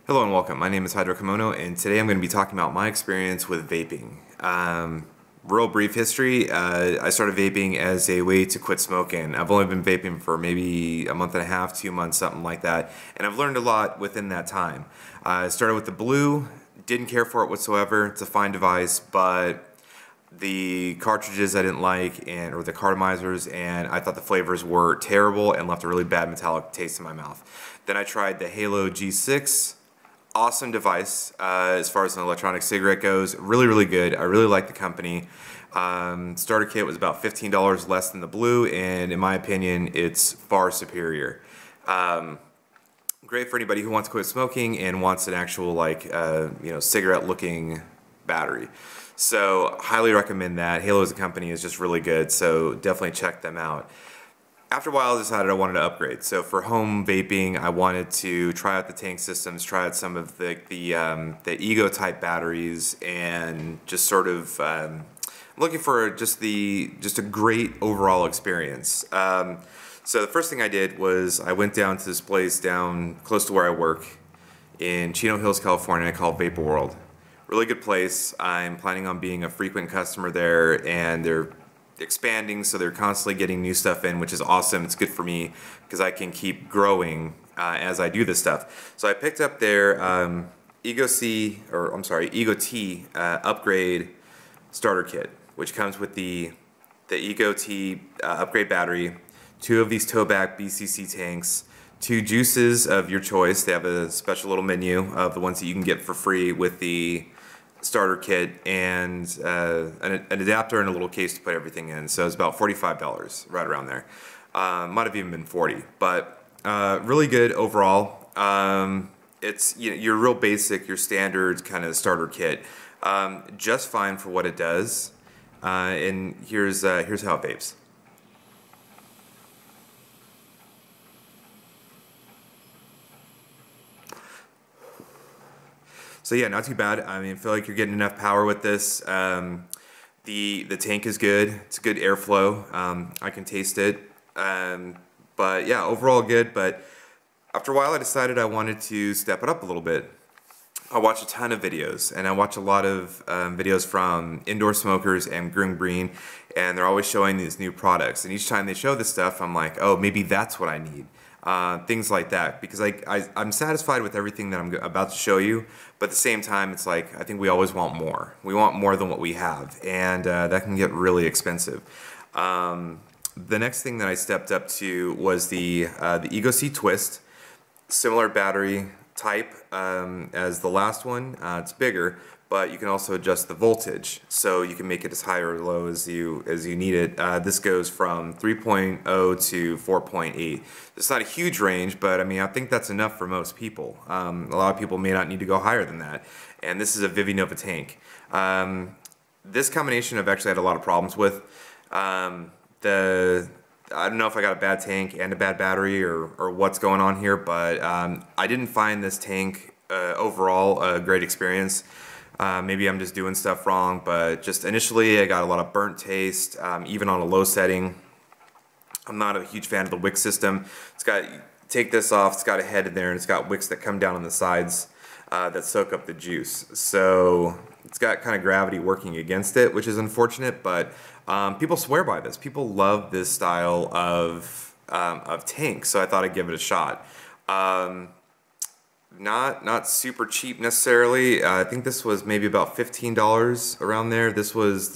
Hello and welcome. My name is Hydro Kimono, and today I'm going to be talking about my experience with vaping. Real brief history, I started vaping as a way to quit smoking. I've only been vaping for maybe a month and a half, 2 months, something like that, and I've learned a lot within that time. I started with the blue, didn't care for it whatsoever. It's a fine device, but the cartridges I didn't like, or the cartomizers, and I thought the flavors were terrible and left a really bad metallic taste in my mouth. Then I tried the Halo G6. Awesome device as far as an electronic cigarette goes. Really good. I really like the company. Starter kit was about $15 less than the blue, and in my opinion, it's far superior. Great for anybody who wants to quit smoking and wants an actual cigarette-looking battery. So highly recommend that. Halo as a company is just really good, so definitely check them out. After a while, I decided I wanted to upgrade. So for home vaping, I wanted to try out the tank systems, try out some of the Ego type batteries, and just sort of looking for just a great overall experience. So the first thing I did was I went down to this place down close to where I work in Chino Hills, California, called Vapor World. Really good place. I'm planning on being a frequent customer there, and they're expanding, so they're constantly getting new stuff in, which is awesome. It's good for me because I can keep growing as I do this stuff. So I picked up their Ego T upgrade starter kit, which comes with the Ego T upgrade battery, 2 of these Tobac BCC tanks, 2 juices of your choice. They have a special little menu of the ones that you can get for free with the starter kit, and an adapter and a little case to put everything in. So it's about $45, right around there. Might have even been 40, but really good overall. It's your real basic, your standard kind of starter kit. Just fine for what it does. And here's how it vapes. So yeah, not too bad. I mean, I feel like you're getting enough power with this. The tank is good. It's good airflow. I can taste it. But yeah, overall good. But after a while, I decided I wanted to step it up a little bit. I watch a ton of videos, and I watch a lot of videos from Indoorsmokers and GrimmGreen, and they're always showing these new products. And each time they show this stuff, I'm like, oh, maybe that's what I need. Things like that, because I'm satisfied with everything that I'm about to show you, but at the same time, it's like I think we always want more. We want more than what we have, and that can get really expensive. The next thing that I stepped up to was the Ego C Twist, similar battery type as the last one. It's bigger, but you can also adjust the voltage, so you can make it as high or low as you need it. This goes from 3.0 to 4.8. It's not a huge range, but I mean, I think that's enough for most people. A lot of people may not need to go higher than that. And this is a Vivvy Nova tank. This combination I've actually had a lot of problems with. I don't know if I got a bad tank and a bad battery or what's going on here, but I didn't find this tank overall a great experience. Maybe I'm just doing stuff wrong, but just initially I got a lot of burnt taste, even on a low setting. I'm not a huge fan of the wick system. Take this off, it's got a head in there, and it's got wicks that come down on the sides that soak up the juice. So it's got kind of gravity working against it, which is unfortunate, but people swear by this. People love this style of tank, so I thought I'd give it a shot. Not super cheap necessarily. I think this was maybe about $15 around there. This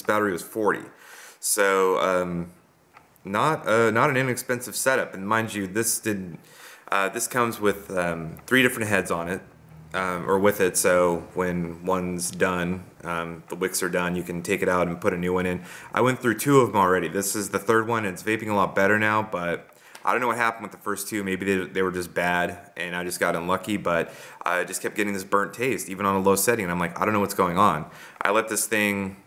battery was 40. So not an inexpensive setup. And mind you, this comes with 3 different heads on it, or with it. So when one's done, the wicks are done, you can take it out and put a new one in. I went through 2 of them already. This is the 3rd one. It's vaping a lot better now, but I don't know what happened with the first 2. Maybe they were just bad and I just got unlucky, but I just kept getting this burnt taste, even on a low setting. And I'm like, I don't know what's going on. I let this thing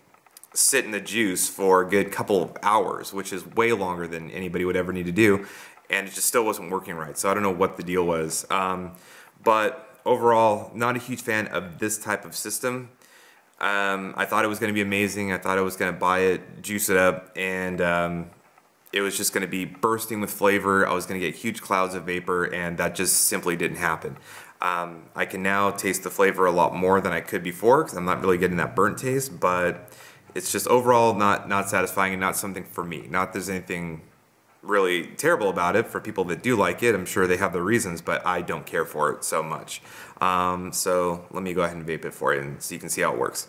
sit in the juice for a good couple of hours, which is way longer than anybody would ever need to do, and it just still wasn't working right. So I don't know what the deal was. But overall, not a huge fan of this type of system. I thought it was going to be amazing. I thought I was going to buy it, juice it up, and it was just going to be bursting with flavor. I was going to get huge clouds of vapor, and that just simply didn't happen. I can now taste the flavor a lot more than I could before because I'm not really getting that burnt taste, but it's just overall not satisfying and not something for me. Not there's anything really terrible about it. For people that do like it, I'm sure they have their reasons, but I don't care for it so much. So let me go ahead and vape it for you and so you can see how it works.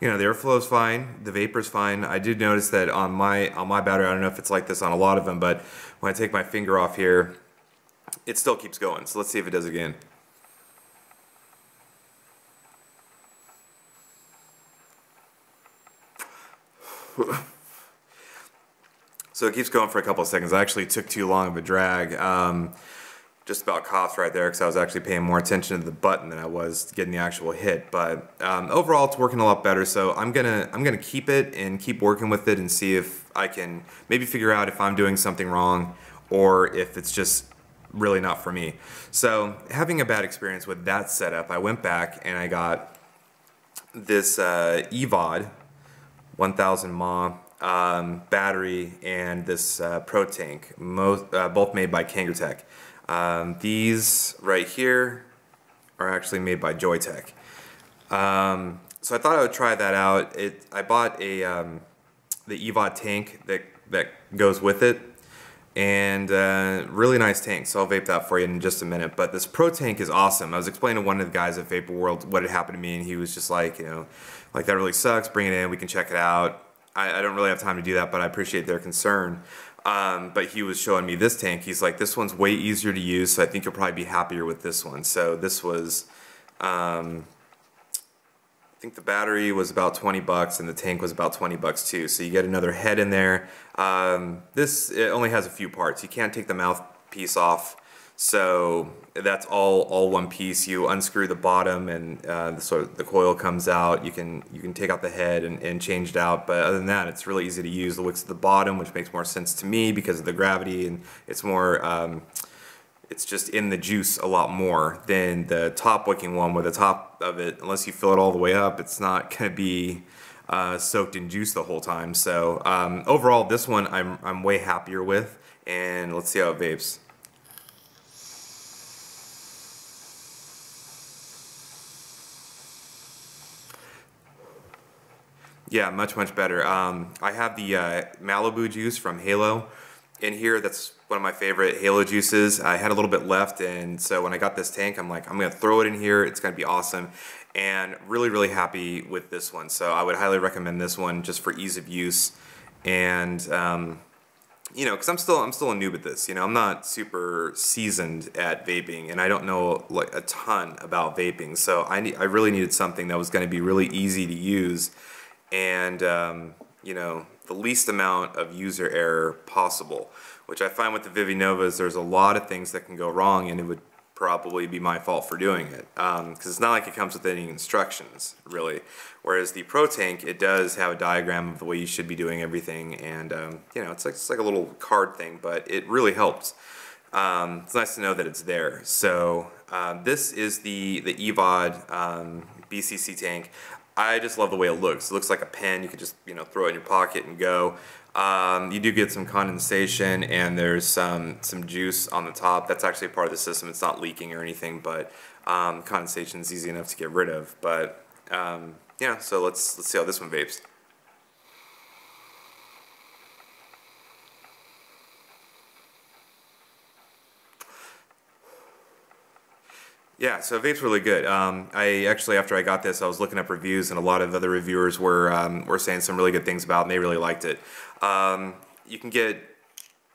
You know, the airflow is fine, the vapor's fine. I did notice that on my battery, I don't know if it's like this on a lot of them, but when I take my finger off here, it still keeps going. So let's see if it does again. So it keeps going for a couple of seconds. I actually took too long of a drag. Just about coughed right there because I was actually paying more attention to the button than I was getting the actual hit. But overall, it's working a lot better. So I'm gonna keep it and keep working with it and see if I can maybe figure out if I'm doing something wrong or if it's just really not for me. So having a bad experience with that setup, I went back and I got this EVOD 1000 mAh battery and this Protank, both made by Kangertech. These right here are actually made by Joytech. So I thought I would try that out. I bought a the EVOD tank that goes with it, and really nice tank. So I'll vape that for you in just a minute. But this Protank is awesome. I was explaining to one of the guys at Vapor World what had happened to me, and he was just like, you know, like that really sucks. Bring it in. We can check it out. I don't really have time to do that, but I appreciate their concern. But he was showing me this tank. He's like, this one's way easier to use, so I think you'll probably be happier with this one. So this was, I think the battery was about 20 bucks and the tank was about 20 bucks too. So you get another head in there. It only has a few parts. You can't take the mouthpiece off. So that's all one piece. You unscrew the bottom and the coil comes out. You can take out the head and change it out. But other than that, it's really easy to use. The wick's at the bottom, which makes more sense to me because of the gravity, and it's more it's just in the juice a lot more than the top wicking one, where the top of it, unless you fill it all the way up, it's not going to be soaked in juice the whole time. So overall, this one I'm way happier with, and let's see how it vapes. Yeah, much better. I have the Malibu juice from Halo in here. That's one of my favorite Halo juices. I had a little bit left, and so when I got this tank, I'm like, I'm going to throw it in here. It's going to be awesome, and really happy with this one. So I would highly recommend this one just for ease of use, and you know, because I'm still a noob at this. You know, I'm not super seasoned at vaping, and I don't know like a ton about vaping. So I really needed something that was going to be really easy to use, and you know, the least amount of user error possible, which I find with the Vivvy Novas, there's a lot of things that can go wrong, and it would probably be my fault for doing it, because it's not like it comes with any instructions, really. Whereas the Protank, it does have a diagram of the way you should be doing everything, and you know, it's like a little card thing, but it really helps. It's nice to know that it's there. So this is the EVOD BCC tank. I just love the way it looks. It looks like a pen. You could just, you know, throw it in your pocket and go. You do get some condensation, and there's some juice on the top. That's actually part of the system. It's not leaking or anything, but condensation is easy enough to get rid of. But yeah, so let's see how this one vapes. Yeah, so vapes really good. I actually, after I got this, I was looking up reviews, and a lot of other reviewers were saying some really good things about it, and they really liked it. You can get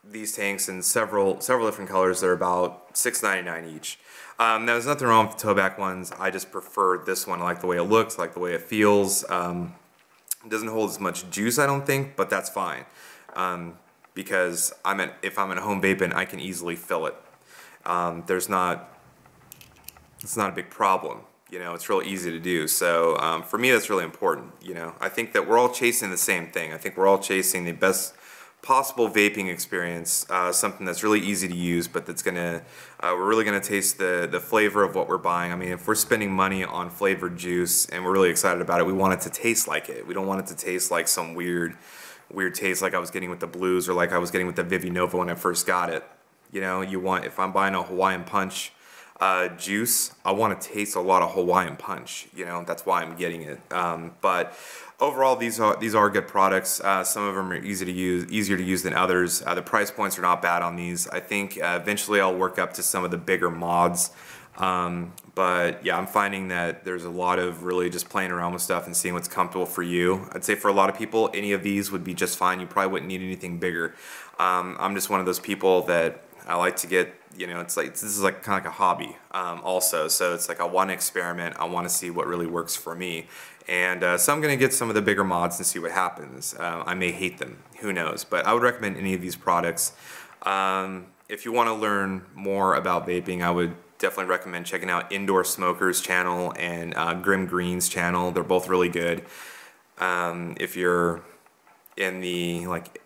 these tanks in several different colors. They're about $6.99 each. Now, there's nothing wrong with the Tobac ones. I just prefer this one. I like the way it looks, I like the way it feels. It doesn't hold as much juice, I don't think, but that's fine. Because if I'm at home vaping, I can easily fill it. It's not a big problem, you know, it's real easy to do. So for me, that's really important, you know. I think that we're all chasing the same thing. I think we're all chasing the best possible vaping experience, something that's really easy to use, but that's gonna, we're really gonna taste the flavor of what we're buying. I mean, if we're spending money on flavored juice and we're really excited about it, we want it to taste like it. We don't want it to taste like some weird weird taste like I was getting with the blues or like I was getting with the Vivvy Nova when I first got it. You know, if I'm buying a Hawaiian Punch juice, I want to taste a lot of Hawaiian Punch. You know, that's why I'm getting it. But overall, these are good products. Some of them are easier to use than others. The price points are not bad on these. I think eventually I'll work up to some of the bigger mods. But yeah, I'm finding that there's a lot of really just playing around with stuff and seeing what's comfortable for you. I'd say for a lot of people, any of these would be just fine. You probably wouldn't need anything bigger. I'm just one of those people that I like to get, you know, it's like, this is like kind of like a hobby also. So it's like I want to experiment. I want to see what really works for me. And so I'm going to get some of the bigger mods and see what happens. I may hate them. Who knows? But I would recommend any of these products. If you want to learn more about vaping, I would definitely recommend checking out Indoorsmokers channel and GrimmGreen's channel. They're both really good. If you're in the, like,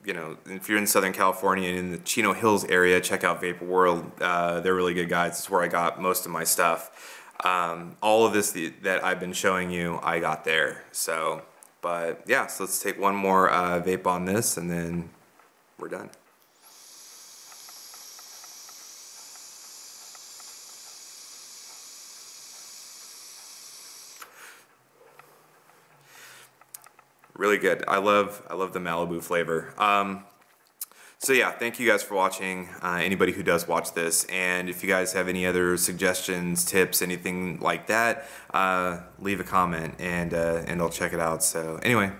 you know, if you're in Southern California and in the Chino Hills area, check out Vapor World. They're really good guys. It's where I got most of my stuff. All of this that I've been showing you, I got there. So, but yeah, so let's take one more vape on this and then we're done. Really good. I love the Malibu flavor. So yeah, thank you guys for watching, anybody who does watch this, and if you guys have any other suggestions, tips, anything like that, leave a comment and I'll check it out. So anyway,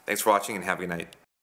thanks for watching and have a good night.